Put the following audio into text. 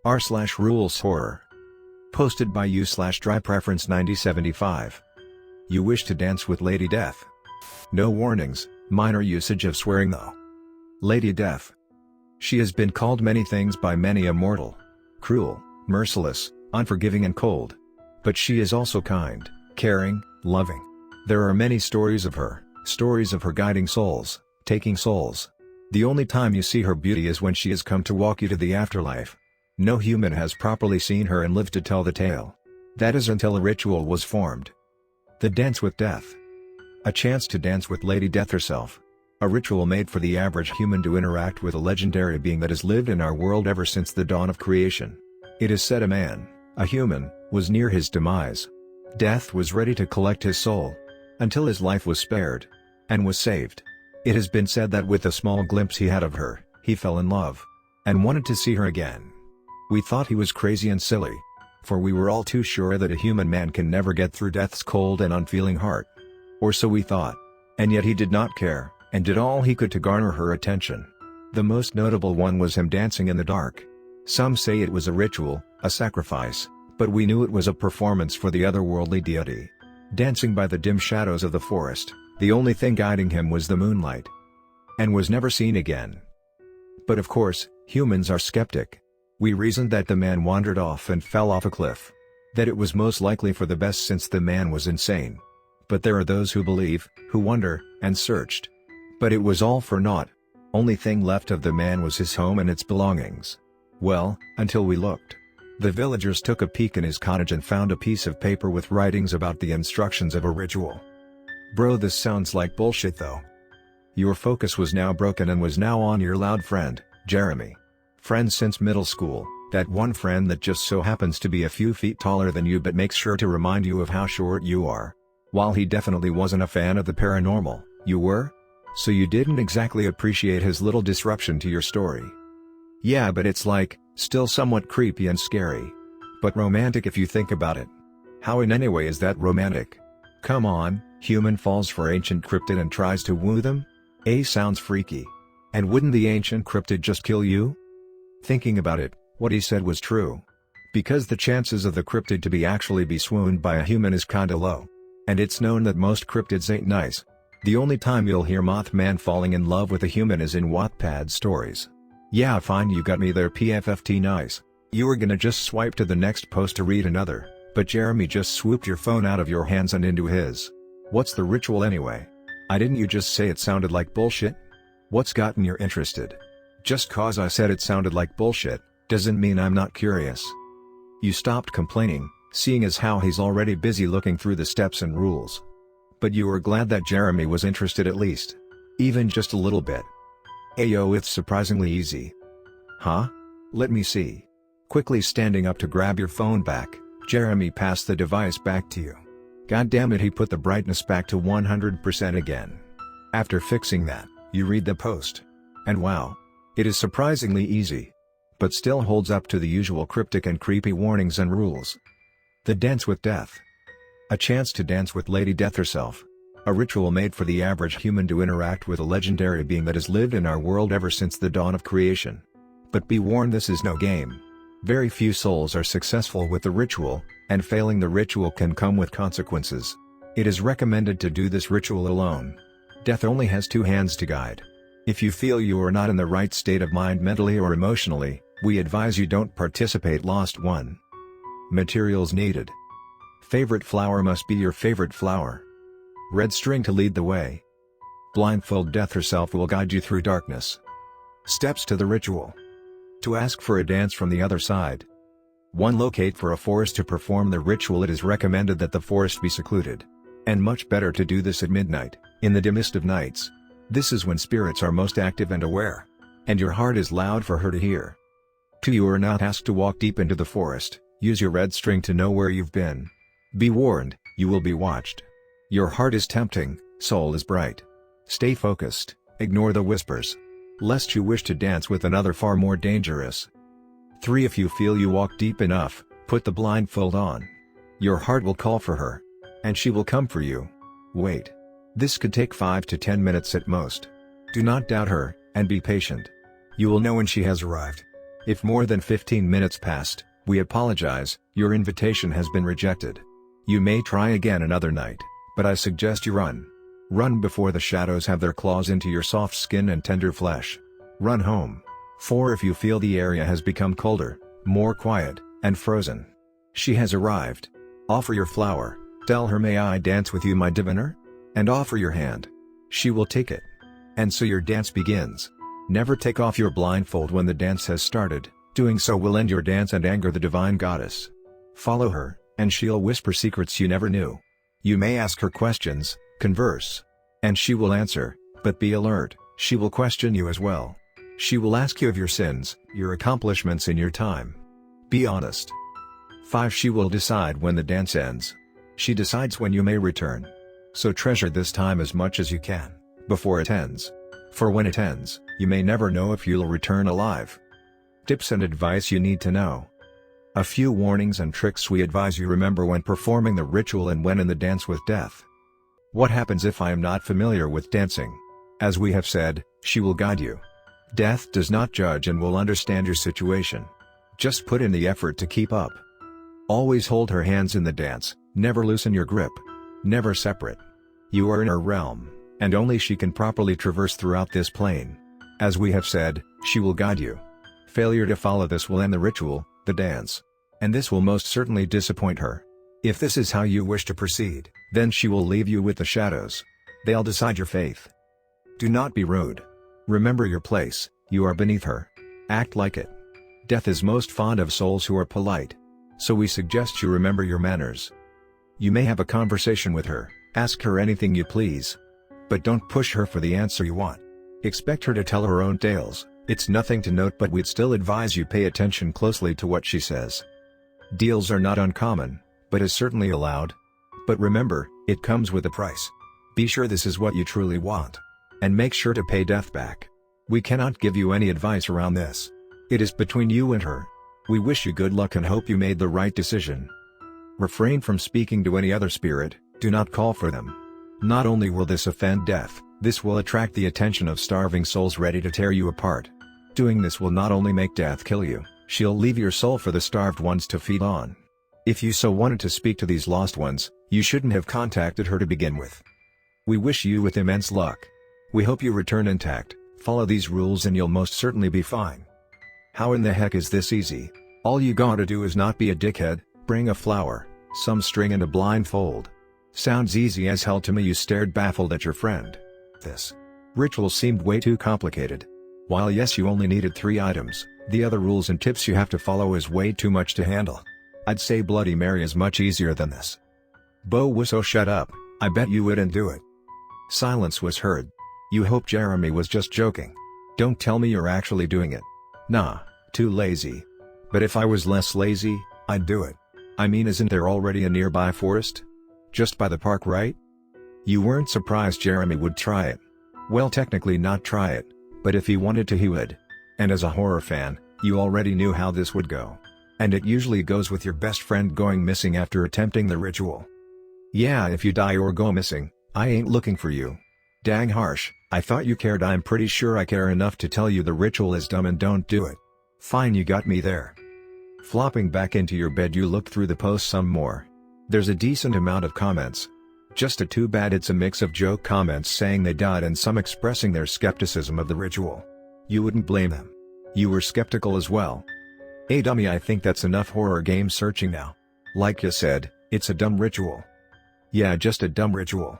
r/rules horror. Posted by u/dry preference 9075. You wish to dance with Lady Death. No warnings, minor usage of swearing though. Lady Death. She has been called many things by many a mortal. Cruel, merciless, unforgiving and cold. But she is also kind, caring, loving. There are many stories of her guiding souls, taking souls. The only time you see her beauty is when she has come to walk you to the afterlife. No human has properly seen her and lived to tell the tale. That is until a ritual was formed. The Dance with Death. A chance to dance with Lady Death herself. A ritual made for the average human to interact with a legendary being that has lived in our world ever since the dawn of creation. It is said a man, a human, was near his demise. Death was ready to collect his soul. Until his life was spared. And was saved. It has been said that with a small glimpse he had of her, he fell in love. And wanted to see her again. We thought he was crazy and silly. For we were all too sure that a human man can never get through death's cold and unfeeling heart. Or so we thought. And yet he did not care, and did all he could to garner her attention. The most notable one was him dancing in the dark. Some say it was a ritual, a sacrifice, but we knew it was a performance for the otherworldly deity. Dancing by the dim shadows of the forest, the only thing guiding him was the moonlight. And was never seen again. But of course, humans are skeptic. We reasoned that the man wandered off and fell off a cliff. That it was most likely for the best since the man was insane. But there are those who believe, who wonder, and searched. But it was all for naught. Only thing left of the man was his home and its belongings. Well, until we looked. The villagers took a peek in his cottage and found a piece of paper with writings about the instructions of a ritual. Bro, this sounds like bullshit though. Your focus was now broken and was now on your loud friend, Jeremy. Friend since middle school, that one friend that just so happens to be a few feet taller than you but makes sure to remind you of how short you are. While he definitely wasn't a fan of the paranormal, you were? So you didn't exactly appreciate his little disruption to your story. Yeah, but it's like, still somewhat creepy and scary. But romantic if you think about it. How in any way is that romantic? Come on, human falls for ancient cryptid and tries to woo them? Sounds freaky. And wouldn't the ancient cryptid just kill you? Thinking about it, what he said was true. Because the chances of the cryptid to be actually be swooned by a human is kinda low. And it's known that most cryptids ain't nice. The only time you'll hear Mothman falling in love with a human is in Wattpad stories. Yeah, fine, you got me there, PFFT nice. You were gonna just swipe to the next post to read another, but Jeremy just swooped your phone out of your hands and into his. What's the ritual anyway? Didn't you just say it sounded like bullshit? What's gotten you interested? Just cause I said it sounded like bullshit, doesn't mean I'm not curious. You stopped complaining, seeing as how he's already busy looking through the steps and rules. But you were glad that Jeremy was interested at least. Even just a little bit. Ayo, it's surprisingly easy. Huh? Let me see. Quickly standing up to grab your phone back, Jeremy passed the device back to you. God damn it, he put the brightness back to 100% again. After fixing that, you read the post. And wow. It is surprisingly easy. But still holds up to the usual cryptic and creepy warnings and rules. The Dance with Death. A chance to dance with Lady Death herself. A ritual made for the average human to interact with a legendary being that has lived in our world ever since the dawn of creation. But be warned, this is no game. Very few souls are successful with the ritual, and failing the ritual can come with consequences. It is recommended to do this ritual alone. Death only has two hands to guide. If you feel you are not in the right state of mind mentally or emotionally, we advise you don't participate. Lost 1. Materials needed. Favorite flower must be your favorite flower. Red string to lead the way. Blindfold Death herself will guide you through darkness. Steps to the ritual. To ask for a dance from the other side. 1. Locate for a forest to perform the ritual. It is recommended that the forest be secluded. And much better to do this at midnight, in the dimmest of nights. This is when spirits are most active and aware. And your heart is loud for her to hear. 2. You are not asked to walk deep into the forest. Use your red string to know where you've been. Be warned, you will be watched. Your heart is tempting, soul is bright. Stay focused, ignore the whispers. Lest you wish to dance with another far more dangerous. 3. If you feel you walk deep enough, put the blindfold on. Your heart will call for her. And she will come for you. Wait. This could take 5 to 10 minutes at most. Do not doubt her, and be patient. You will know when she has arrived. If more than 15 minutes passed, we apologize, your invitation has been rejected. You may try again another night, but I suggest you run. Run before the shadows have their claws into your soft skin and tender flesh. Run home. For if you feel the area has become colder, more quiet, and frozen, she has arrived. Offer your flower, tell her may I dance with you my diviner? And offer your hand. She will take it. And so your dance begins. Never take off your blindfold when the dance has started, doing so will end your dance and anger the divine goddess. Follow her, and she'll whisper secrets you never knew. You may ask her questions, converse. And she will answer, but be alert, she will question you as well. She will ask you of your sins, your accomplishments in your time. Be honest. 5. She will decide when the dance ends. She decides when you may return. So treasure this time as much as you can, before it ends. For when it ends, you may never know if you'll return alive. Tips and advice you need to know. A few warnings and tricks we advise you remember when performing the ritual and when in the dance with death. What happens if I am not familiar with dancing? As we have said, she will guide you. Death does not judge and will understand your situation. Just put in the effort to keep up. Always hold her hands in the dance, never loosen your grip. Never separate. You are in her realm, and only she can properly traverse throughout this plane. As we have said, she will guide you. Failure to follow this will end the ritual, the dance. And this will most certainly disappoint her. If this is how you wish to proceed, then she will leave you with the shadows. They'll decide your faith. Do not be rude. Remember your place, you are beneath her. Act like it. Death is most fond of souls who are polite. So we suggest you remember your manners. You may have a conversation with her, ask her anything you please. But don't push her for the answer you want. Expect her to tell her own tales. It's nothing to note, but we'd still advise you pay attention closely to what she says. Deals are not uncommon, but is certainly allowed. But remember, it comes with a price. Be sure this is what you truly want. And make sure to pay death back. We cannot give you any advice around this. It is between you and her. We wish you good luck and hope you made the right decision. Refrain from speaking to any other spirit, do not call for them. Not only will this offend death, this will attract the attention of starving souls ready to tear you apart. Doing this will not only make death kill you, she'll leave your soul for the starved ones to feed on. If you so wanted to speak to these lost ones, you shouldn't have contacted her to begin with. We wish you with immense luck. We hope you return intact, follow these rules and you'll most certainly be fine. How in the heck is this easy? All you gotta do is not be a dickhead, bring a flower, some string and a blindfold. Sounds easy as hell to me. You stared baffled at your friend. This ritual seemed way too complicated. While yes, you only needed 3 items, the other rules and tips you have to follow is way too much to handle. I'd say Bloody Mary is much easier than this. Bo Wusso, shut up, I bet you wouldn't do it. Silence was heard. You hope Jeremy was just joking. Don't tell me you're actually doing it. Nah, too lazy. But if I was less lazy, I'd do it. I mean, isn't there already a nearby forest? Just by the park, right? You weren't surprised Jeremy would try it. Well, technically not try it, but if he wanted to he would. And as a horror fan, you already knew how this would go. And it usually goes with your best friend going missing after attempting the ritual. Yeah, if you die or go missing, I ain't looking for you. Dang harsh, I thought you cared. I'm pretty sure I care enough to tell you the ritual is dumb and don't do it. Fine, you got me there. Flopping back into your bed, you look through the posts some more. There's a decent amount of comments. Just a too bad it's a mix of joke comments saying they died and some expressing their skepticism of the ritual. You wouldn't blame them. You were skeptical as well. Hey dummy, I think that's enough horror game searching now. Like you said, it's a dumb ritual. Yeah, just a dumb ritual.